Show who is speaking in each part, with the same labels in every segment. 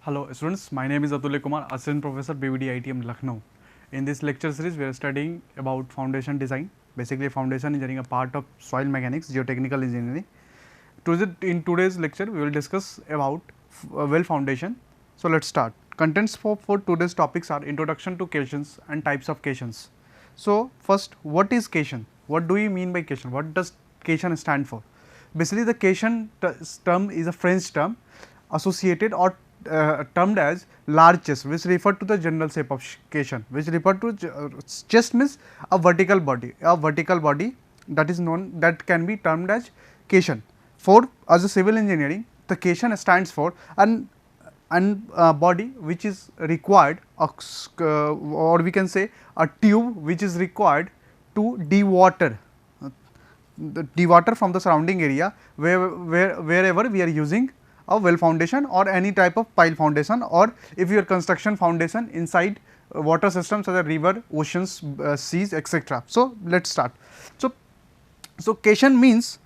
Speaker 1: Hello students, my name is Atulya Kumar, Assistant Professor BVD ITM Lucknow. In this lecture series, we are studying about foundation design. Basically, foundation engineering a part of soil mechanics, geotechnical engineering. In today's lecture, we will discuss about well foundation. So let's start. Contents for today's topics are introduction to caissons and types of caissons. So first, what is caisson? What do we mean by caisson? What does caisson stand for? Basically, the caisson term is a French term associated or termed as large chest, which refer to the general shape of caisson, which refer to chest means a vertical body that is known, that can be termed as caisson. For as a civil engineering, the caisson stands for an body which is required, or we can say a tube which is required to dewater from the surrounding area wherever we are using a well foundation or any type of pile foundation, or if your construction foundation inside water systems such as river, oceans, seas, etc. So let's start. So caisson means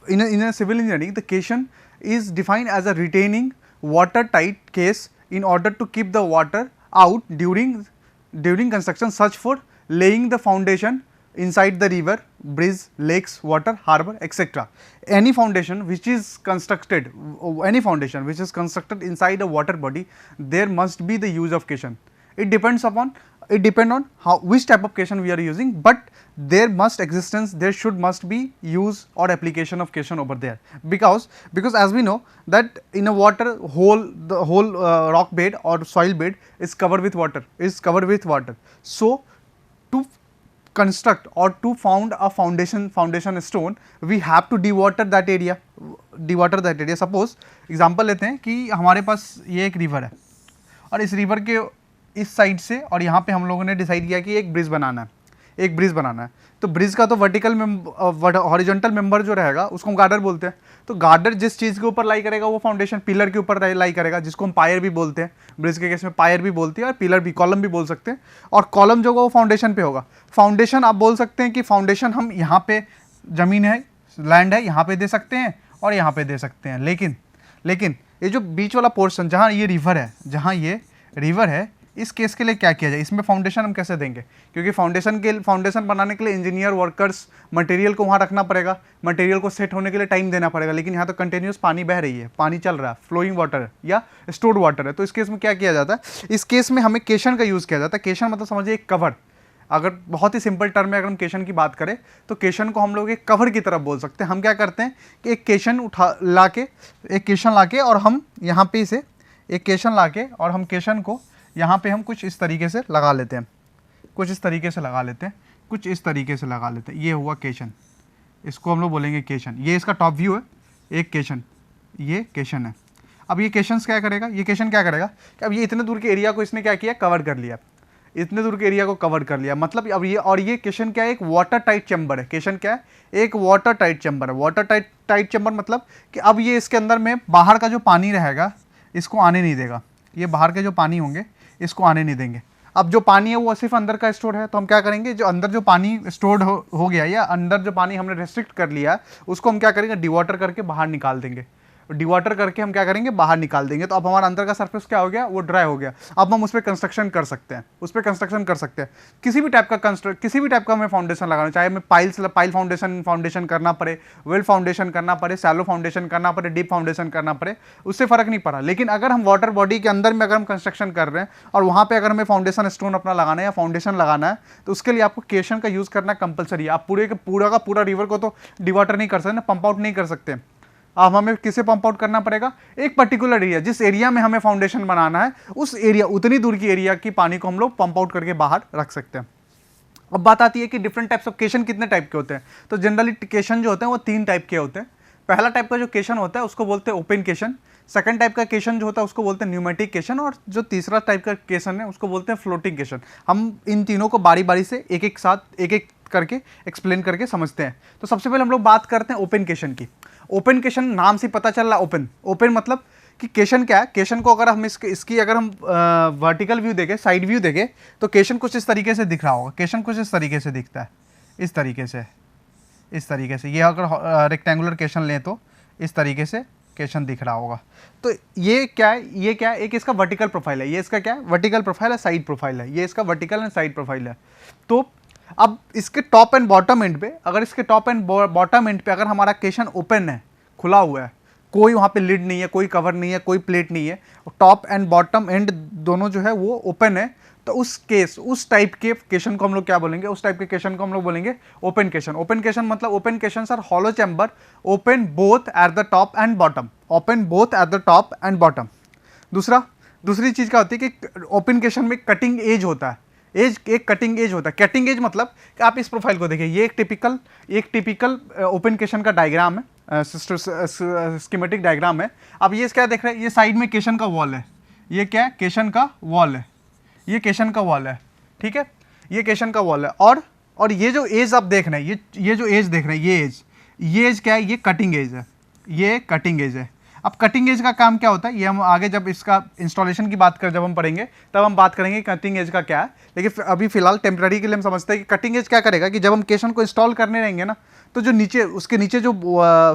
Speaker 1: in a civil engineering, the caisson is defined as a retaining watertight case in order to keep the water out during construction, such for laying the foundation inside the river, bridge, lakes, water, harbour, etc. Any foundation which is constructed inside a water body, there must be the use of caisson. It depends on which type of caisson we are using, but there must be use or application of caisson over there, because as we know that in a water the whole rock bed or soil bed is covered with water. So to construct or to found a foundation stone, we have to dewater that area. Suppose example लेते हैं कि हमारे पास ये एक river है और इस river के इस साइड से और यहाँ पे हम लोगों ने डिसाइड किया कि एक ब्रिज बनाना है, तो ब्रिज का तो वर्टिकल हॉरिजॉन्टल मेंबर जो रहेगा उसको हम गार्डर बोलते हैं। तो गार्डर जिस चीज़ के ऊपर लाई करेगा वो फाउंडेशन पिलर के ऊपर लाई करेगा, जिसको हम पायर भी बोलते हैं। ब्रिज के केस में पायर भी बोलती है और पिलर भी, कॉलम भी बोल सकते हैं। और कॉलम जो होगा वो फाउंडेशन पे होगा। फाउंडेशन आप बोल सकते हैं कि फाउंडेशन हम यहाँ पे ज़मीन है, लैंड है, यहाँ पे दे सकते हैं और यहाँ पे दे सकते हैं। लेकिन ये जो बीच वाला पोर्शन जहाँ ये रिवर है, इस केस के लिए क्या किया जाए, इसमें फाउंडेशन हम कैसे देंगे? क्योंकि फाउंडेशन बनाने के लिए इंजीनियर, वर्कर्स, मटेरियल को वहाँ रखना पड़ेगा, मटेरियल को सेट होने के लिए टाइम देना पड़ेगा। लेकिन यहाँ तो कंटिन्यूस पानी बह रही है, पानी चल रहा है, फ्लोइंग वाटर है या स्टोर्ड वाटर है। तो इस केस में क्या किया जाता है? इस केस में हमें केशन का यूज़ किया जाता है। केशन मतलब समझिए एक कवर। अगर बहुत ही सिंपल टर्म में अगर हम केशन की बात करें तो केशन को हम लोग एक कवर की तरफ बोल सकते हैं। हम क्या करते हैं कि एक केशन लाके और हम यहाँ पे इसे एक केशन लाके और हम केशन को यहाँ पे हम कुछ इस तरीके से लगा लेते हैं, कुछ इस तरीके से लगा लेते हैं। ये हुआ केशन, इसको हम लोग बोलेंगे केशन। ये इसका टॉप व्यू है, एक केशन, ये केशन है। अब ये केशन क्या करेगा कि अब ये इतने दूर के एरिया को इसने क्या किया, कवर कर लिया। मतलब अब ये केशन क्या है, एक वाटर टाइट चैम्बर है। केशन क्या है, एक वाटर टाइट चैम्बर है। वाटर टाइट चैम्बर मतलब कि अब ये इसके अंदर में बाहर का जो पानी रहेगा इसको आने नहीं देगा। ये बाहर के जो पानी होंगे इसको आने नहीं देंगे। अब जो पानी है वो सिर्फ अंदर का स्टोर है, तो हम क्या करेंगे, जो अंदर जो पानी स्टोर्ड हो गया या अंदर जो पानी हमने रेस्ट्रिक्ट कर लिया उसको हम क्या करेंगे, डिवाटर करके बाहर निकाल देंगे। डिवाटर करके हम क्या करेंगे, बाहर निकाल देंगे। तो अब हमारा अंदर का सरफेस क्या हो गया, वो ड्राई हो गया। अब हम उस पर कंस्ट्रक्शन कर सकते हैं। किसी भी टाइप का हमें फाउंडेशन लगाना, चाहे हमें पाइल फाउंडेशन करना पड़े, वेल फाउंडेशन करना पड़े, शैलो फाउंडेशन करना पड़े, डीप फाउंडेशन करना पड़े, उससे फर्क नहीं पड़ा। लेकिन अगर हम वाटर बॉडी के अंदर में अगर हम कंस्ट्रक्शन कर रहे हैं और वहाँ पे अगर हमें फाउंडेशन स्टोन अपना लगाना है या फाउंडेशन लगाना है, तो उसके लिए आपको केशन का यूज़ करना कंपलसरी है। आप पूरा रिवर को तो डिवाटर नहीं कर सकते, पंप आउट नहीं कर सकते। अब हमें किसे पंप आउट करना पड़ेगा, एक पर्टिकुलर एरिया, जिस एरिया में हमें फाउंडेशन बनाना है उस एरिया, उतनी दूर की एरिया की पानी को हम लोग पंप आउट करके बाहर रख सकते हैं। अब बात आती है कि डिफरेंट टाइप्स ऑफ केशन कितने टाइप के होते हैं। तो जनरली केशन जो होते हैं वो 3 टाइप के होते हैं। पहला टाइप का जो केशन होता है उसको बोलते हैं ओपन केशन। सेकंड टाइप का केशन जो होता है उसको बोलते हैं न्यूमेटिक केशन, और जो तीसरा टाइप का केशन है उसको बोलते हैं फ्लोटिंग केशन। हम इन तीनों को बारी बारी से एक एक करके एक्सप्लेन करके समझते हैं। तो सबसे पहले हम लोग बात करते हैं ओपन केशन की। ओपन केशन नाम से पता चल रहा है, ओपन मतलब कि केशन क्या है। केशन को अगर हम इसकी अगर हम वर्टिकल व्यू देखें, साइड व्यू देखें, तो केशन कुछ इस तरीके से दिख रहा होगा। केशन कुछ इस तरीके से दिखता है, इस तरीके से। ये अगर रेक्टेंगुलर केशन लें तो इस तरीके से क्वेश्चन दिख रहा होगा। तो ये क्या है, ये क्या है, एक इसका वर्टिकल प्रोफाइल है, ये इसका क्या है, वर्टिकल प्रोफाइल है, साइड प्रोफाइल है, ये इसका वर्टिकल एंड साइड प्रोफाइल है। तो अब इसके टॉप एंड बॉटम एंड पे, अगर इसके टॉप एंड बॉटम एंड पे अगर हमारा क्वेश्चन ओपन है, खुला हुआ है, कोई वहाँ पे लिड नहीं है, कोई कवर नहीं है, कोई प्लेट नहीं है, टॉप एंड बॉटम एंड दोनों जो है वो ओपन है, तो उस केस, उस टाइप के क्वेश्चन को हम लोग क्या बोलेंगे, उस टाइप के क्वेश्चन को हम लोग बोलेंगे ओपन क्वेश्चन। ओपन क्वेश्चन मतलब open question are hollow chamber open both at the top and bottom, open both at the top and bottom. दूसरी चीज क्या होती है कि ओपन क्वेश्चन में कटिंग एज होता है, एक कटिंग एज होता है। कटिंग एज मतलब कि आप इस प्रोफाइल को देखिए, ये एक टिपिकल ओपन क्वेश्चन का डायग्राम है, स्कीमेटिक डायग्राम है। अब ये क्या देख रहे हैं, ये साइड में क्वेश्चन का वॉल है, ये क्या है, क्वेश्चन का वॉल है, ये क्वेश्चन का वॉल है, ठीक है, ये क्वेश्चन का वॉल है। और ये जो एज आप देख रहे हैं, ये जो एज देख रहे हैं, ये एज क्या है, ये कटिंग एज है, ये कटिंग एज है। अब कटिंग एज का काम क्या होता है, ये हम आगे जब इसका इंस्टॉलेशन की बात कर जब हम पढ़ेंगे तब हम बात करेंगे कटिंग एज का क्या है, लेकिन अभी फिलहाल टेम्पररी के लिए हम समझते हैं कि कटिंग एज क्या करेगा कि जब हम क्वेश्चन को इंस्टॉल करने रहेंगे ना, तो जो नीचे, उसके नीचे जो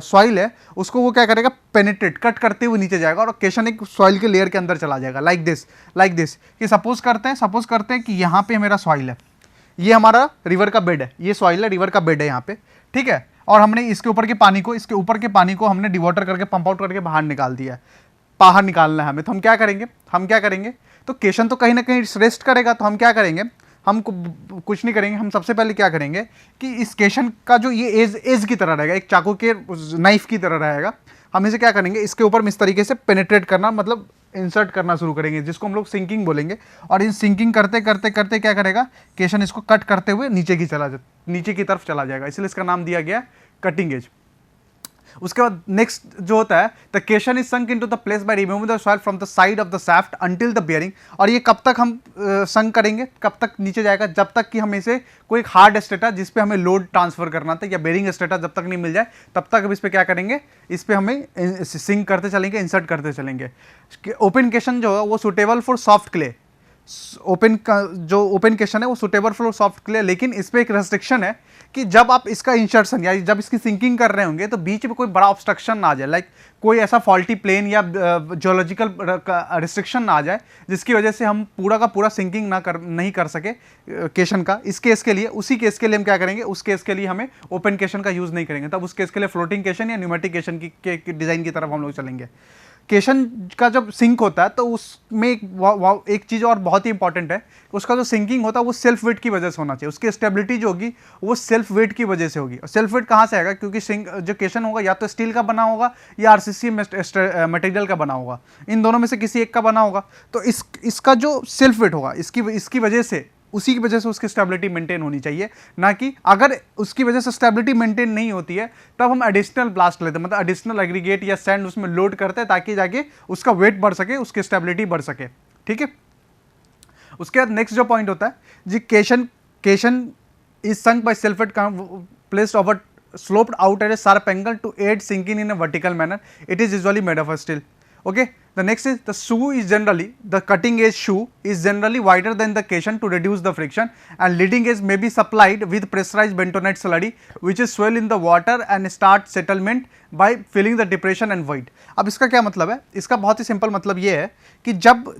Speaker 1: सॉइल है उसको वो क्या करेगा, पेनिट्रेट, कट करते हुए नीचे जाएगा और क्वेश्चन एक सॉइल के लेयर के अंदर चला जाएगा, लाइक दिस कि सपोज करते हैं कि यहाँ पे मेरा सॉइल है, ये हमारा रिवर का बेड है, ये सॉइल है, रिवर का बेड है यहाँ पे, ठीक है, और हमने इसके ऊपर के पानी को हमने डिवॉटर करके, पंप आउट करके बाहर निकाल दिया है, बाहर निकालना है हमें। तो हम क्या करेंगे, तो क्वेश्चन तो कहीं ना कहीं रेस्ट करेगा, तो हम क्या करेंगे, हम कुछ नहीं करेंगे, हम सबसे पहले क्या करेंगे कि इस क्वेश्चन का जो ये एज की तरह रहेगा, एक चाकू के नाइफ की तरह रहेगा, हम इसे क्या करेंगे, इसके ऊपर इस तरीके से पेनिट्रेट करना, मतलब इंसर्ट करना शुरू करेंगे, जिसको हम लोग सिंकिंग बोलेंगे। और इन सिंकिंग करते क्या करेगा, क्वेश्चन इसको कट करते हुए नीचे की तरफ चला जाएगा, इसलिए इसका नाम दिया गया कटिंग एज। उसके बाद नेक्स्ट जो होता है, the question is sunk into the place by removing the soil from the side of the shaft until the bearing. और ये कब तक हम संक करेंगे, कब तक नीचे जाएगा, जब तक कि हमें इसे कोई हार्ड स्टेटा जिस पे हमें लोड ट्रांसफर करना था या बेयरिंग स्टेटा जब तक नहीं मिल जाए, तब तक अब इस पे क्या करेंगे, इस पे हमें सिंक करते चलेंगे, इंसर्ट करते चलेंगे। ओपन क्वेश्चन जो है वो सुटेबल फॉर सॉफ्ट क्ले, जो ओपन क्वेश्चन है वो सुटेबल फॉर सॉफ्ट क्ले, लेकिन इस पर एक रेस्ट्रिक्शन है कि जब आप इसका इंसर्शन या जब इसकी सिंकिंग कर रहे होंगे तो बीच में कोई बड़ा ऑब्स्ट्रक्शन ना आ जाए, लाइक कोई ऐसा फॉल्टी प्लेन या जियोलॉजिकल रिस्ट्रिक्शन ना आ जाए जिसकी वजह से हम पूरा का पूरा सिंकिंग नहीं कर सके क्वेश्चन का। इस केस के लिए, उसी केस के लिए हम क्या करेंगे, उस केस के लिए हमें ओपन क्वेश्चन का यूज़ नहीं करेंगे, तब उस केस के लिए फ्लोटिंग क्वेश्चन या न्यूमेटिक क्वेश्चन की डिज़ाइन की तरफ हम लोग चलेंगे। क्वेश्चन का जब सिंक होता है तो उसमें एक चीज़ और बहुत ही इंपॉर्टेंट है, उसका जो सिंकिंग होता है वो सेल्फ वेट की वजह से होना चाहिए, उसकी स्टेबिलिटी जो होगी वो सेल्फ वेट की वजह से होगी। और सेल्फ वेट कहाँ से आएगा, क्योंकि सिंक जो क्वेश्चन होगा या तो स्टील का बना होगा या आरसीसी मटेरियल का बना होगा, इन दोनों में से किसी एक का बना होगा। तो इसका जो सेल्फ वेट होगा इसकी वजह से, उसी की वजह से उसकी स्टेबिलिटी मेंटेन होनी चाहिए, ना कि अगर उसकी वजह से स्टेबिलिटी मेंटेन नहीं होती है तब हम एडिशनल ब्लास्ट लेते हैं, मतलब एडिशनल एग्रीगेट या सैंड उसमें लोड करते हैं ताकि जाके उसका वेट बढ़ सके, उसकी स्टेबिलिटी बढ़ सके, ठीक है। उसके बाद नेक्स्ट जो पॉइंट होता है जी, question is sunk by self weight placed over sloped out at a sharp angle to aid sinking in a vertical manner. It is usually made of steel. Okay. The next is the cutting edge shoe is generally wider than the cushion to reduce the friction, and leading edge may be supplied with pressurized bentonite slurry which is swell in the water and start settlement by filling the depression and void. अब इसका क्या मतलब है, इसका बहुत ही simple मतलब ये है कि जब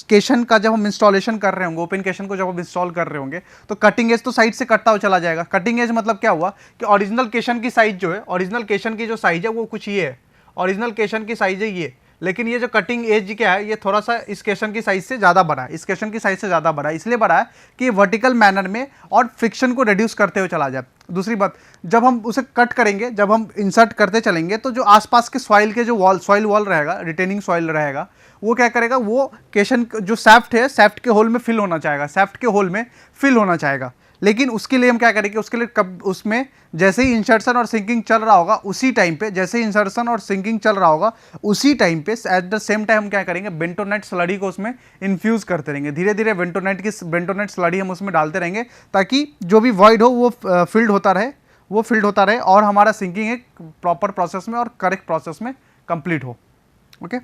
Speaker 1: केशन का जब हम इंस्टॉलेशन कर रहे होंगे, ओपन केशन को जब हम इंस्टॉल कर रहे होंगे तो कटिंग एज तो साइड से कटता हुआ चला जाएगा। कटिंग एज मतलब क्या हुआ कि ओरिजिनल केशन की साइज जो है, ओरिजिनल केशन की जो साइज है वो कुछ ये है, ओरिजिनल केशन की साइज है ये, लेकिन ये जो कटिंग एज क्या है ये थोड़ा सा इस क्वेश्चन की साइज से ज़्यादा बड़ा है, इस क्वेश्चन की साइज से ज़्यादा बड़ा है, इसलिए बड़ा है कि वर्टिकल मैनर में और फ्रिक्शन को रिड्यूस करते हुए चला जाए। दूसरी बात, जब हम उसे कट करेंगे, जब हम इंसर्ट करते चलेंगे तो जो आसपास के सॉइल के जो सॉइल वॉल रहेगा, रिटेनिंग सॉइल रहेगा, वो क्या करेगा, वो क्वेश्चन जो सैफ्ट है, सैफ्ट के होल में फिल होना चाहेगा, सैफ्ट के होल में फिल होना चाहेगा। लेकिन उसके लिए हम क्या करेंगे, उसके लिए कब उसमें जैसे ही इंसर्शन और सिंकिंग चल रहा होगा उसी टाइम पे, जैसे ही इंसर्शन और सिंकिंग चल रहा होगा उसी टाइम पे एट द सेम टाइम हम क्या करेंगे, बेंटोनाइट स्लरी को उसमें इन्फ्यूज़ करते रहेंगे, धीरे धीरे बेंटोनाइट स्लरी हम उसमें डालते रहेंगे ताकि जो भी वॉइड हो वो फिल्ड होता रहे और हमारा सिंकिंग एक प्रॉपर प्रोसेस में और करेक्ट प्रोसेस में कंप्लीट हो। ओके।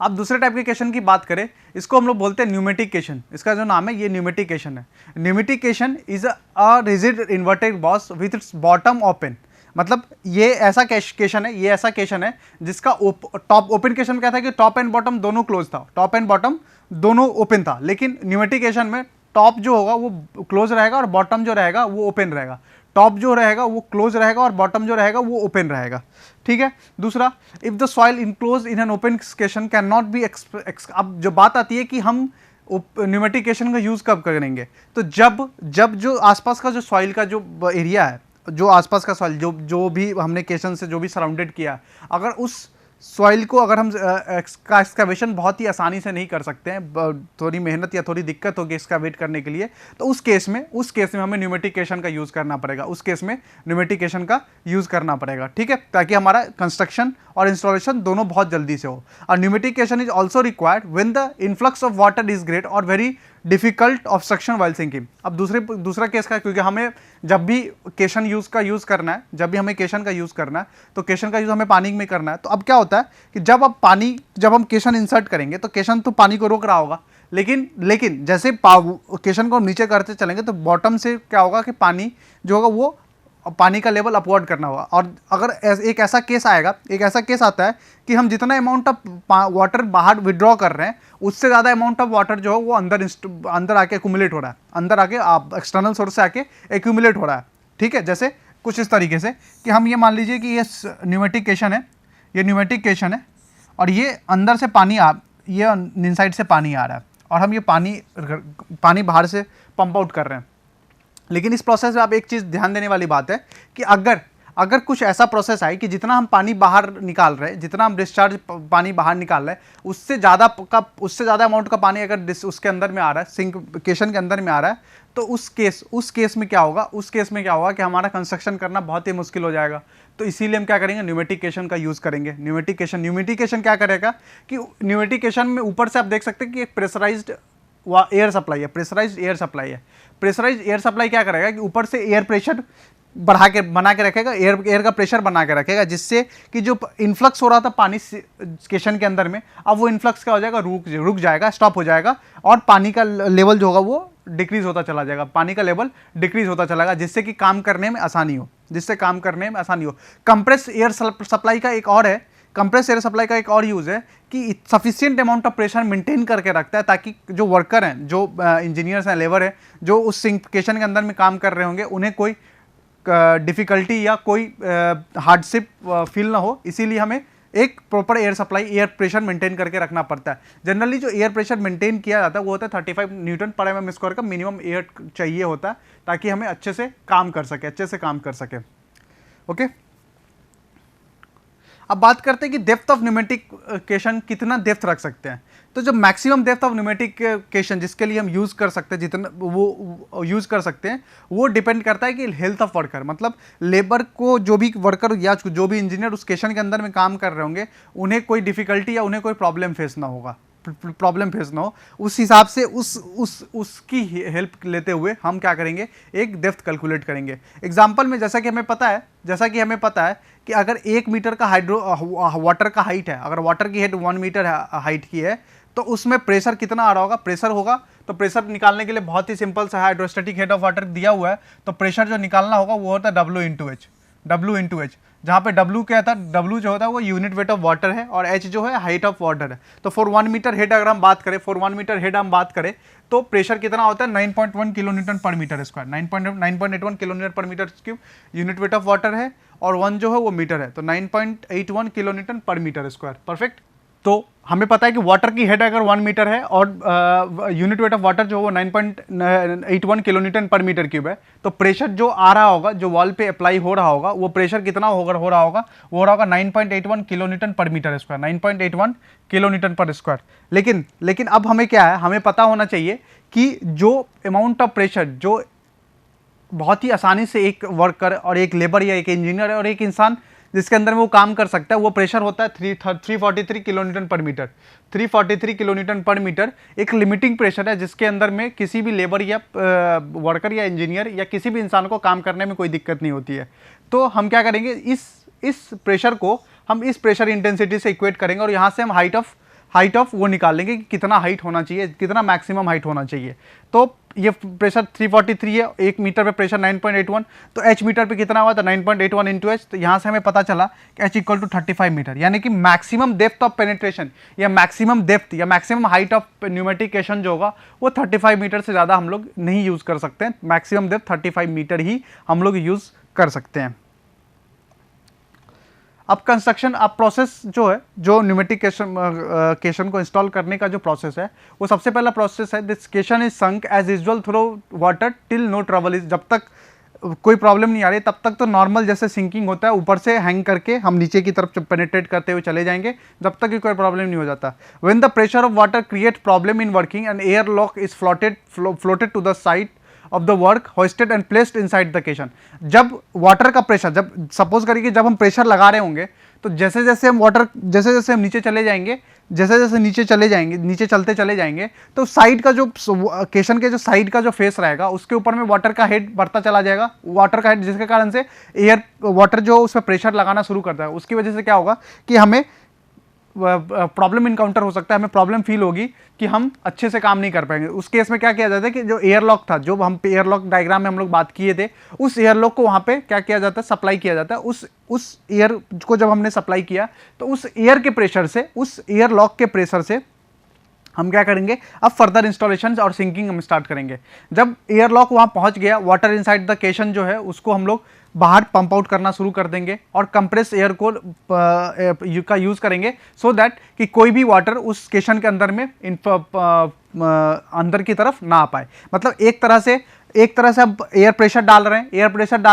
Speaker 1: अब दूसरे टाइप के क्वेश्चन की बात करें, इसको हम लोग बोलते हैं न्यूमेटिक क्वेश्चन। इसका जो नाम है ये न्यूमेटिक क्वेश्चन है। Pneumatic question is a rigid inverted box with its bottom open मतलब ये ऐसा केशन है, ये ऐसा केशन है जिसका टॉप ओपन केशन में क्या था कि टॉप एंड बॉटम दोनों क्लोज था, टॉप एंड बॉटम दोनों ओपन था, लेकिन न्यूमेटिक केशन में टॉप जो होगा वो क्लोज रहेगा और बॉटम जो रहेगा वो ओपन रहेगा, टॉप जो रहेगा वो क्लोज रहेगा और बॉटम जो रहेगा वो ओपन रहेगा, ठीक है। दूसरा, if the soil enclose in an open cation can not be अब जो बात आती है कि हम न्यूमेटिक केशन का यूज कब करेंगे, तो जब जो आसपास का जो सॉइल का जो एरिया है, जो आसपास का सॉइल जो भी हमने केशन से जो भी सराउंडेड किया, अगर उस सॉइल को अगर हम एक्सकावेशन बहुत ही आसानी से नहीं कर सकते हैं, थोड़ी मेहनत या थोड़ी दिक्कत होगी एक्सकावेट करने के लिए, तो उस केस में हमें न्यूमेटिकेशन का यूज़ करना पड़ेगा, उस केस में न्यूमेटिकेशन का यूज़ करना पड़ेगा, ठीक है, ताकि हमारा कंस्ट्रक्शन और इंस्टॉलेशन दोनों बहुत जल्दी से हो। और pneumatic caisson is also required when the influx of water is great और very difficult obstruction while sinking. अब दूसरा केस का, क्योंकि हमें जब भी केशन यूज़ करना है, जब भी हमें केशन का यूज़ करना है, तो केशन का यूज़ हमें पानी में करना है। तो अब क्या होता है कि जब हम केशन इंसर्ट करेंगे तो केशन तो पानी को रोक रहा होगा, लेकिन जैसे केशन को हम नीचे करते चलेंगे तो बॉटम से क्या होगा कि पानी जो होगा वो पानी का लेवल अपवर्ड करना होगा। और अगर एक ऐसा केस आता है कि हम जितना अमाउंट ऑफ वाटर बाहर विड्रॉ कर रहे हैं, उससे ज़्यादा अमाउंट ऑफ वाटर जो है वो अंदर आके एक्यूमुलेट हो रहा है, अंदर आके एक्सटर्नल सोर्स से आके एक्यूमुलेट हो रहा है, ठीक है। जैसे कुछ इस तरीके से कि हम ये मान लीजिए कि ये न्यूमेटिक केशन है और ये अंदर से ये इनसाइड से पानी आ रहा है और हम ये पानी बाहर से पंप आउट कर रहे हैं। लेकिन इस प्रोसेस में आप एक चीज़ ध्यान देने वाली बात है कि अगर कुछ ऐसा प्रोसेस आए कि जितना हम पानी बाहर निकाल रहे हैं, जितना हम डिस्चार्ज पानी बाहर निकाल रहे हैं, उससे ज़्यादा अमाउंट का पानी अगर उसके अंदर में आ रहा है, सिंकेशन के अंदर में आ रहा है, तो उस केस में क्या होगा कि हमारा कंस्ट्रक्शन करना बहुत ही मुश्किल हो जाएगा। तो इसीलिए हम क्या करेंगे, न्यूमेटिकेशन का यूज़ करेंगे। न्यूमेटिकेशन क्या करेगा कि न्यूमेटिकेशन में ऊपर से आप देख सकते हैं कि एक प्रेशराइज्ड एयर सप्लाई है, प्रेशराइज्ड एयर सप्लाई क्या करेगा कि ऊपर से एयर प्रेशर बना के रखेगा, एयर का प्रेशर बना के रखेगा, जिससे कि जो इन्फ्लक्स हो रहा था पानी केशन के अंदर में, अब वो इन्फ्लक्स क्या हो जाएगा, रुक जाएगा, स्टॉप हो जाएगा और पानी का लेवल जो होगा वो डिक्रीज होता चला जाएगा, जिससे कि काम करने में आसानी हो, कंप्रेस एयर सप्लाई का एक और यूज़ है कि sufficient amount of pressure maintain करके रखता है, ताकि जो वर्कर हैं, जो इंजीनियर्स हैं, लेबर हैं, जो उस सिंकेशन के अंदर में काम कर रहे होंगे, उन्हें कोई डिफ़िकल्टी या कोई हार्डशिप फील ना हो। इसीलिए हमें एक प्रॉपर एयर प्रेशर मेंटेन करके रखना पड़ता है। जनरली जो एयर प्रेशर मेंटेन किया जाता है वो होता है 35 न्यूटन पर mm स्क्वायर का मिनिमम एयर चाहिए होता है, ताकि हमें अच्छे से काम कर सके। ओके, अब बात करते हैं कि डेप्थ ऑफ न्यूमेटिकेशन कितना डेप्थ रख सकते हैं। तो जो मैक्सिमम डेप्थ ऑफ न्यूमेटिकेशन जिसके लिए हम यूज़ कर सकते हैं, जितना वो यूज़ कर सकते हैं, वो डिपेंड करता है कि हेल्थ ऑफ वर्कर, मतलब लेबर को, जो भी वर्कर या जो भी इंजीनियर उस केशन के अंदर में काम कर रहे होंगे, उन्हें कोई डिफ़िकल्टी या उन्हें कोई प्रॉब्लम फेस ना हो, उस हिसाब से उसकी हेल्प लेते हुए हम क्या करेंगे, एक डेप्थ कैलकुलेट करेंगे। एग्जांपल में जैसा कि हमें पता है कि अगर 1 मीटर का वाटर का हाइट है, अगर वाटर की हेड 1 मीटर हाइट की है, तो उसमें प्रेशर कितना आ रहा होगा, तो प्रेशर निकालने के लिए बहुत ही सिंपल सा हाइड्रोस्टैटिक हेड ऑफ वाटर दिया हुआ है, तो प्रेशर जो निकालना होगा वो होता है W इंटू एच, जहाँ पे W क्या था, W जो होता है वो यूनिट वेट ऑफ वाटर है और H जो है हाइट ऑफ वाटर है। तो फॉर 1 मीटर हेड अगर हम बात करें, तो प्रेशर कितना होता है, 9.1 kilo newton per metre square, 9.81 kilo newton per metre cube unit weight of water है, और 1 जो है वो मीटर है, तो 9.81 kilo newton per metre square. Perfect. तो हमें पता है कि वाटर की हेड अगर 1 मीटर है और यूनिट वेट ऑफ वाटर जो वो 9.81 kilo newton per metre cube है, तो प्रेशर जो आ रहा होगा, जो वॉल पे अप्लाई हो रहा होगा, वो प्रेशर कितना हो रहा होगा 9.81 kilo newton per metre square, 9.81 kilo newton पर स्क्वायर। लेकिन अब हमें क्या है, हमें पता होना चाहिए कि जो अमाउंट ऑफ प्रेशर जो बहुत ही आसानी से एक वर्कर और एक लेबर या एक इंजीनियर और एक इंसान जिसके अंदर में वो काम कर सकता है, वो प्रेशर होता है 343 kilo newton per metre. 343 kilo newton per metre एक लिमिटिंग प्रेशर है, जिसके अंदर में किसी भी लेबर या वर्कर या इंजीनियर या किसी भी इंसान को काम करने में कोई दिक्कत नहीं होती है। तो हम क्या करेंगे, इस प्रेशर को हम इस प्रेशर इंटेंसिटी से इक्वेट करेंगे और यहाँ से हम हाइट ऑफ वो निकाल लेंगे कि कितना हाइट होना चाहिए, कितना मैक्सिमम हाइट होना चाहिए। तो ये प्रेशर 343 है, 1 मीटर पे प्रेशर 9.81, तो एच मीटर पे कितना हुआ था 9.81 इंटू एच, तो यहाँ से हमें पता चला कि एच इक्वल टू 35 मीटर, यानी कि मैक्सिमम डेप्थ ऑफ पेनिट्रेशन या मैक्सिमम डेप्थ या मैक्सिमम हाइट ऑफ न्यूमेटिकेशन जो होगा वो 35 मीटर से ज़्यादा हम लोग नहीं यूज़ कर सकते हैं, मैक्सिमम डेप्थ 35 मीटर ही हम लोग यूज़ कर सकते हैं। अब कंस्ट्रक्शन, अब प्रोसेस जो है, जो न्यूमेटिक केशन को इंस्टॉल करने का जो प्रोसेस है, वो सबसे पहला प्रोसेस है, this caisson is sunk as usual through water till no trouble is, जब तक कोई प्रॉब्लम नहीं आ रही तब तक तो नॉर्मल जैसे सिंकिंग होता है, ऊपर से हैंग करके हम नीचे की तरफ पेनिट्रेट करते हुए चले जाएंगे जब तक कि कोई प्रॉब्लम नहीं हो जाता। When the pressure of water create problem in working and air lock is floated to the side of the work hosted and placed inside the caisson. जब वाटर का प्रेशर, जब सपोज करिए कि जब हम प्रेशर लगा रहे होंगे तो जैसे जैसे हम वाटर, जैसे जैसे हम नीचे चले जाएंगे, जैसे जैसे नीचे चले जाएंगे, नीचे चलते चले जाएंगे, तो साइड का जो केशन के जो साइड का जो फेस रहेगा उसके ऊपर में वाटर का हेड बढ़ता चला जाएगा, वाटर का हेड, जिसके कारण से एयर वाटर जो उसमें प्रेशर लगाना शुरू करता है, उसकी वजह से क्या होगा कि हमें प्रॉब्लम इनकाउंटर हो सकता है, हमें प्रॉब्लम फील होगी कि हम अच्छे से काम नहीं कर पाएंगे। उस केस में क्या किया जाता है कि जो एयरलॉक था, जो हम एयरलॉक डायग्राम में हम लोग बात किए थे, उस एयरलॉक को वहाँ पे क्या किया जाता है, सप्लाई किया जाता है। उस एयर को जब हमने सप्लाई किया तो उस एयर के प्रेशर से, उस एयरलॉक के प्रेशर से हम क्या करेंगे, अब फर्दर इंस्टॉलेशन और सिंकिंग हम स्टार्ट करेंगे। जब एयरलॉक वहाँ पहुँच गया, वाटर इनसाइड द केशन जो है उसको हम लोग बाहर पंप आउट करना शुरू कर देंगे और कंप्रेस एयर को का यूज़ करेंगे सो दैट कि कोई भी वाटर उस केशन के अंदर में अंदर की तरफ ना आ पाए। मतलब एक तरह से अब एयर प्रेशर डाल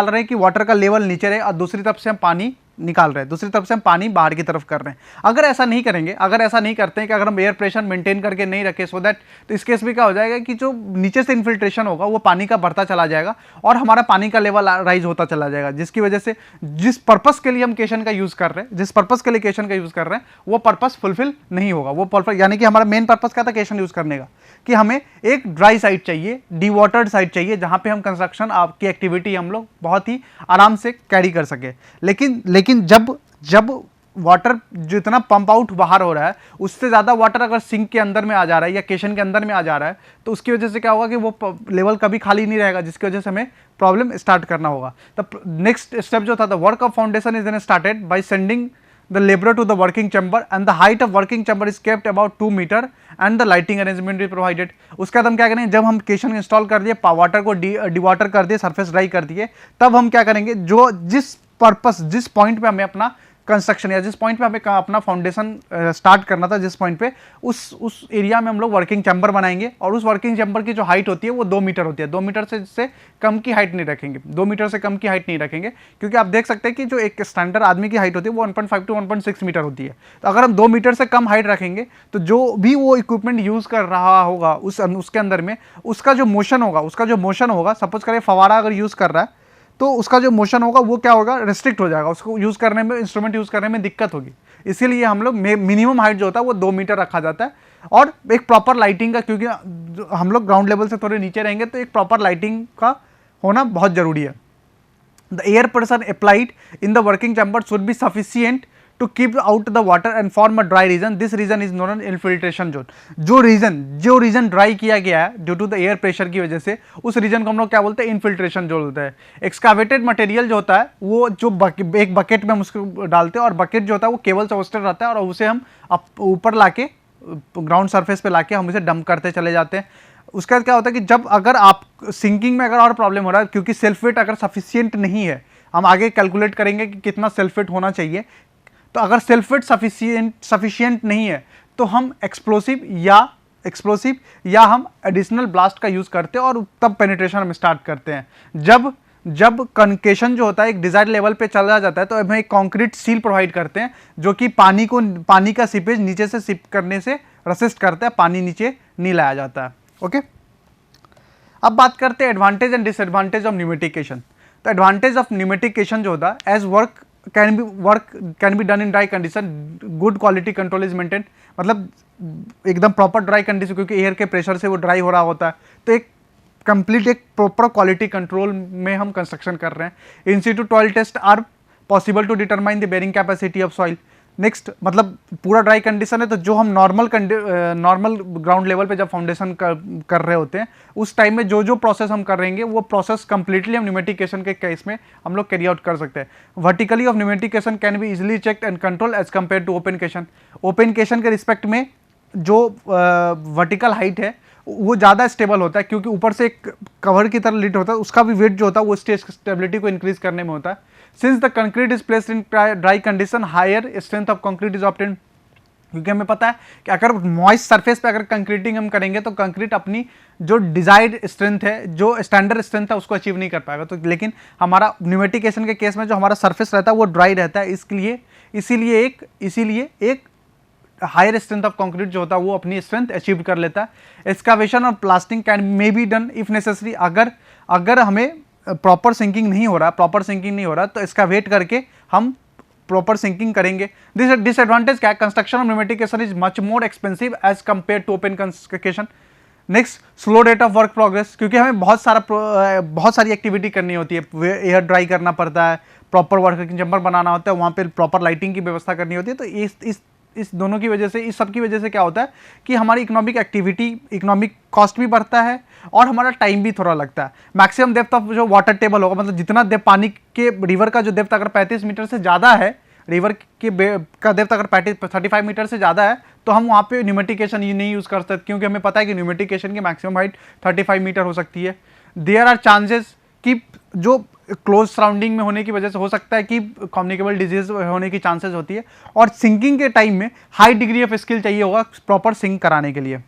Speaker 1: रहे हैं कि वाटर का लेवल नीचे रहे, और दूसरी तरफ से हम पानी निकाल रहे हैं, दूसरी तरफ से हम पानी बाहर की तरफ कर रहे हैं। अगर ऐसा नहीं करेंगे, अगर ऐसा नहीं करते हैं कि अगर हम एयर प्रेशर मेंटेन करके नहीं रखें सो दैट, तो इस केस में क्या हो जाएगा कि जो नीचे से इन्फिल्ट्रेशन होगा वो पानी का बढ़ता चला जाएगा और हमारा पानी का लेवल राइज होता चला जाएगा, जिसकी वजह से जिस पर्पस के लिए हम केशन का यूज़ कर रहे हैं, जिस पर्पस के लिए केशन का यूज़ कर रहे हैं वो पर्पस फुलफिल नहीं होगा। वो पर्पस, यानी कि हमारा मेन पर्पस क्या था केशन यूज़ करने का, कि हमें एक ड्राई साइट चाहिए, डीवाटर्ड साइट चाहिए, जहाँ पे हम कंस्ट्रक्शन आपकी एक्टिविटी हम लोग बहुत ही आराम से कैरी कर सके। लेकिन जब वाटर जितना पंप आउट बाहर हो रहा है उससे ज़्यादा वाटर अगर सिंक के अंदर में आ जा रहा है या केशन के अंदर में आ जा रहा है, तो उसकी वजह से क्या होगा कि वो लेवल कभी खाली नहीं रहेगा, जिसकी वजह से हमें प्रॉब्लम स्टार्ट करना होगा। तो नेक्स्ट स्टेप जो था, the work of foundation is then started by sending the laborer to the working chamber and the height of working chamber is kept about 2 meter and the lighting arrangement is provided। उसके बाद हम क्या करेंगे, जब हम केशन install कर दिए, water को डिवाटर कर दिए, सरफेस ड्राई कर दिए, तब हम क्या करेंगे, जो जिस पॉइंट पे हमें अपना कंस्ट्रक्शन या जिस पॉइंट पे हमें अपना फाउंडेशन स्टार्ट करना था, जिस पॉइंट पे उस एरिया में हम लोग वर्किंग चैम्बर बनाएंगे, और उस वर्किंग चैम्बर की जो हाइट होती है वो 2 मीटर होती है। 2 मीटर से कम की हाइट नहीं रखेंगे, 2 मीटर से कम की हाइट नहीं रखेंगे, क्योंकि आप देख सकते हैं कि जो एक स्टैंडर्ड आदमी की हाइट होती है वो 1.5 टू 1.6 मीटर होती है। तो अगर हम 2 मीटर से कम हाइट रखेंगे तो जो भी वो इक्विपमेंट यूज़ कर रहा होगा उसके अंदर में उसका जो मोशन होगा, सपोज करें फवारा अगर यूज़ कर रहा है तो उसका जो मोशन होगा वो क्या होगा, रिस्ट्रिक्ट हो जाएगा, उसको यूज़ करने में, इंस्ट्रूमेंट यूज़ करने में दिक्कत होगी। इसीलिए हम लोग मिनिमम हाइट जो होता है वो 2 मीटर रखा जाता है। और एक प्रॉपर लाइटिंग का, क्योंकि हम लोग ग्राउंड लेवल से थोड़े नीचे रहेंगे तो एक प्रॉपर लाइटिंग का होना बहुत ज़रूरी है। The air pressure applied in the working chamber should be sufficient to keep out the water and form a dry region, this region is known as infiltration zone. जो रीजन ड्राई किया गया है due to the air pressure की वजह से, उस reason को हम लोग क्या बोलते हैं, इन्फिल्ट्रेशन जोन होता है। एक्सकावेटेड मटेरियल जो होता है वो जो एक बकेट में हम उसको डालते हैं, और बकेट जो होता है वो केबल से होस्टेड रहता है, और उसे हम ऊपर लाके ग्राउंड सरफेस पे लाके हम उसे डंप करते चले जाते हैं। उसके बाद क्या होता है कि जब अगर आप सिंकिंग में अगर और प्रॉब्लम हो रहा है, क्योंकि सेल्फ वेट अगर सफिशियंट नहीं है, हम आगे कैलकुलेट करेंगे कि कितना सेल्फ वेट होना चाहिए, तो अगर सेल्फ वेट सफिशिएंट नहीं है तो हम एक्सप्लोसिव या हम एडिशनल ब्लास्ट का यूज़ करते हैं, और तब पेनिट्रेशन हम स्टार्ट करते हैं। जब कनकेशन जो होता है एक डिजायर्ड लेवल पे चला जाता है तो हमें एक कंक्रीट सील प्रोवाइड करते हैं, जो कि पानी का सीपेज नीचे से सिप करने से रेसिस्ट करता है, पानी नीचे नहीं लाया जाता है। ओके, अब बात करते हैं advantage and disadvantage of pneumatication. तो एडवांटेज ऑफ न्यूमेटिकेशन जो होता है, as work can be done in dry condition, good quality control is maintain. मतलब एकदम प्रॉपर ड्राई कंडीशन, क्योंकि एयर के प्रेशर से वो ड्राई हो रहा होता है, तो एक प्रॉपर क्वालिटी कंट्रोल में हम कंस्ट्रक्शन कर रहे हैं। In situ soil test are possible to determine the bearing capacity of soil. Next मतलब पूरा ड्राई कंडीशन है, तो जो हम नॉर्मल ग्राउंड लेवल पे जब फाउंडेशन कर रहे होते हैं उस टाइम में जो जो प्रोसेस हम कर रहेंगे वो प्रोसेस कंप्लीटली हम न्यूमेटिकेशन के केस में हम लोग कैरी आउट कर सकते हैं। Vertically of pneumatic caisson can be easily check and control as compare to open caisson. Open caisson के रिस्पेक्ट में जो वर्टिकल हाइट है वो ज़्यादा स्टेबल होता है, क्योंकि ऊपर से एक कवर की तरह लिट होता है, उसका भी वेट जो होता है वो स्टेबिलिटी को इंक्रीज करने में होता है। Since the concrete is placed in dry condition higher strength of concrete is obtained, क्योंकि हमें पता है कि अगर मॉइस्ट सरफेस पे अगर कंक्रीटिंग हम करेंगे तो कंक्रीट अपनी जो डिजायर्ड स्ट्रेंथ है, जो स्टैंडर्ड स्ट्रेंथ है उसको अचीव नहीं कर पाएगा। तो लेकिन हमारा न्यूमेटिकेशन के केस में जो हमारा सरफेस रहता है वो ड्राई रहता है, इसीलिए एक हायर स्ट्रेंथ ऑफ कंक्रीट जो होता है वो अपनी स्ट्रेंथ अचीव कर लेता है। एक्सकावेशन और plastering can may be done if necessary, अगर हमें प्रॉपर सिंकिंग नहीं हो रहा तो इसका वेट करके हम प्रॉपर सिंकिंग करेंगे। डिसएडवांटेज क्या है? Construction of pneumatic caisson is much more expensive as compare to open construction. Next, slow rate of work progress, क्योंकि हमें बहुत सारी एक्टिविटी करनी होती है, एयर ड्राई करना पड़ता है, प्रॉपर वर्किंग चैम्बर बनाना होता है, वहाँ पे प्रॉपर लाइटिंग की व्यवस्था करनी होती है। तो इस दोनों की वजह से, इस सब की वजह से क्या होता है कि हमारी इकोनॉमिक कॉस्ट भी बढ़ता है और हमारा टाइम भी थोड़ा लगता है। मैक्सिमम डेप्थ ऑफ जो वाटर टेबल होगा, मतलब जितना डेप्थ पानी के रिवर का जो डेप्थ अगर 35 मीटर से ज़्यादा है, रिवर का डेप्थ अगर 35 मीटर से ज़्यादा है तो हम वहाँ पे न्यूमेटिकेशन नहीं यूज़ कर सकते, क्योंकि हमें पता है कि न्यूमेटिकेशन की मैक्सिमम हाइट 35 मीटर हो सकती है। देयर आर चांसेस कि जो क्लोज सराउंडिंग में होने की वजह से हो सकता है कि कम्युनिकेबल डिजीज होने की चांसेस होती है, और सिंकिंग के टाइम में हाई डिग्री ऑफ स्किल चाहिए होगा प्रॉपर सिंक कराने के लिए।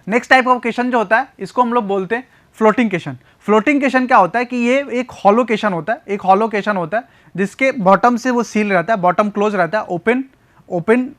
Speaker 1: नेक्स्ट टाइप ऑफ केशन जो होता है इसको हम लोग बोलते हैं फ्लोटिंग केशन। फ्लोटिंग केशन क्या होता है कि ये एक हॉलो केशन होता है, जिसके बॉटम से वो सील रहता है, बॉटम क्लोज रहता है, ओपन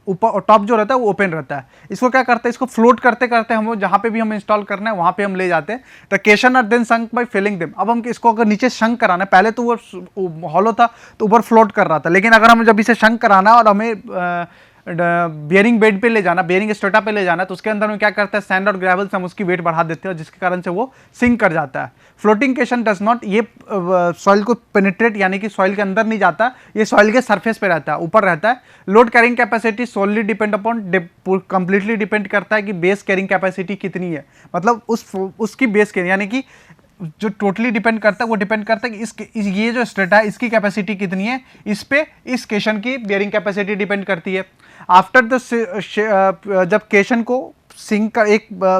Speaker 1: ऊपर, टॉप जो रहता है वो ओपन रहता है। इसको क्या करते हैं, इसको फ्लोट करते करते हम जहाँ पे भी हम इंस्टॉल करना है वहाँ पे हम ले जाते हैं। The caisson are then sunk by filling them. अब हम इसको अगर नीचे शंक कराना है, पहले तो वो हॉलो था तो ऊपर फ्लोट कर रहा था, लेकिन अगर हम जब इसे शंक कराना और हमें बियरिंग बेड पे ले जाना, बियरिंग स्ट्रेटा पे ले जाना, तो उसके अंदर में क्या करता है, सैंड और ग्रेवल से हम उसकी वेट बढ़ा देते हैं, जिसके कारण से वो सिंक कर जाता है। फ्लोटिंग केशन डज नॉट, ये सॉइल को पेनिट्रेट यानी कि सॉइल के अंदर नहीं जाता, ये सॉइल के सरफेस पे रहता है, ऊपर रहता है। Load carrying capacity solely depend upon, completely depend करता है कि बेस कैरिंग कैपेसिटी कितनी है, मतलब उसकी बेस कैरिंग यानी कि जो टोटली डिपेंड करता है वो डिपेंड करता है कि ये जो स्ट्रेटा है इसकी कैपेसिटी कितनी है, इस पे इस केशन की बेयरिंग कैपेसिटी डिपेंड करती है। आफ्टर द जब केशन को सिंक का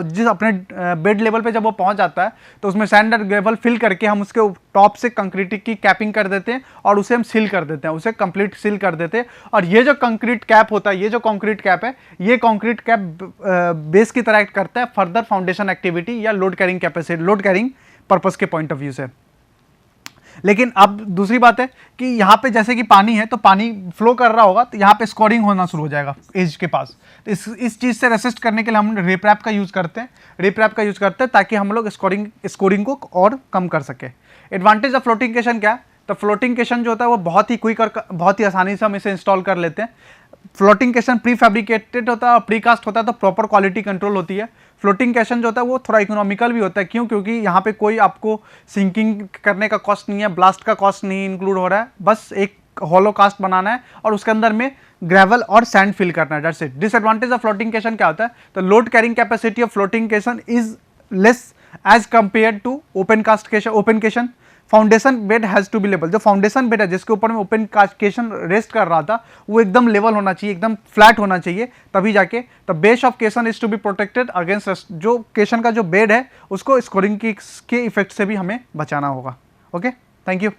Speaker 1: जिस अपने बेड लेवल पे जब वो पहुंच जाता है तो उसमें सैंड और ग्रेवल फिल करके हम उसके टॉप से कंक्रीट की कैपिंग कर देते हैं और उसे हम सील कर देते हैं, उसे कंप्लीट सील कर देते हैं। और ये जो कंक्रीट कैप होता है, ये जो कंक्रीट कैप है, ये कंक्रीट कैप बेस की तरह एक्ट करता है फर्दर फाउंडेशन एक्टिविटी या लोड कैरिंग पर्पस के पॉइंट ऑफ व्यू से। लेकिन अब दूसरी बात है कि यहाँ पे जैसे कि पानी है तो पानी फ्लो कर रहा होगा तो यहाँ पे स्कोरिंग होना शुरू हो जाएगा एज के पास। तो इस चीज़ से रेसिस्ट करने के लिए हम रिप्रैप का यूज़ करते हैं, ताकि हम लोग स्कोरिंग को और कम कर सके। एडवांटेज ऑफ फ्लोटिंग केशन क्या है? तो फ्लोटिंग केशन जो होता है वो बहुत ही क्विक और बहुत ही आसानी से हम इसे इंस्टॉल कर लेते हैं। फ्लोटिंग केशन प्री फैब्रिकेटेड होता है और प्री कास्ट होता है, तो प्रॉपर क्वालिटी कंट्रोल होती है। फ्लोटिंग केशन जो होता है वो थोड़ा इकोनॉमिकल भी होता है, क्योंकि यहाँ पे कोई आपको सिंकिंग करने का कॉस्ट नहीं है, ब्लास्ट का कॉस्ट नहीं इंक्लूड हो रहा है, बस एक हॉलो कास्ट बनाना है और उसके अंदर में ग्रेवल और सैंड फिल करना है, that's it. Disadvantage of floating caisson क्या होता है? तो load carrying capacity of floating caisson is less as compare to open caisson. Foundation bed has to be level, जो फाउंडेशन बेड है जिसके ऊपर में ओपन केशन रेस्ट कर रहा था वो एकदम लेवल होना चाहिए, एकदम फ्लैट होना चाहिए, तभी जाके the base of caisson is to be protected against, जो केशन का जो बेड है उसको स्कोरिंग के इफेक्ट से भी हमें बचाना होगा। Okay, thank you.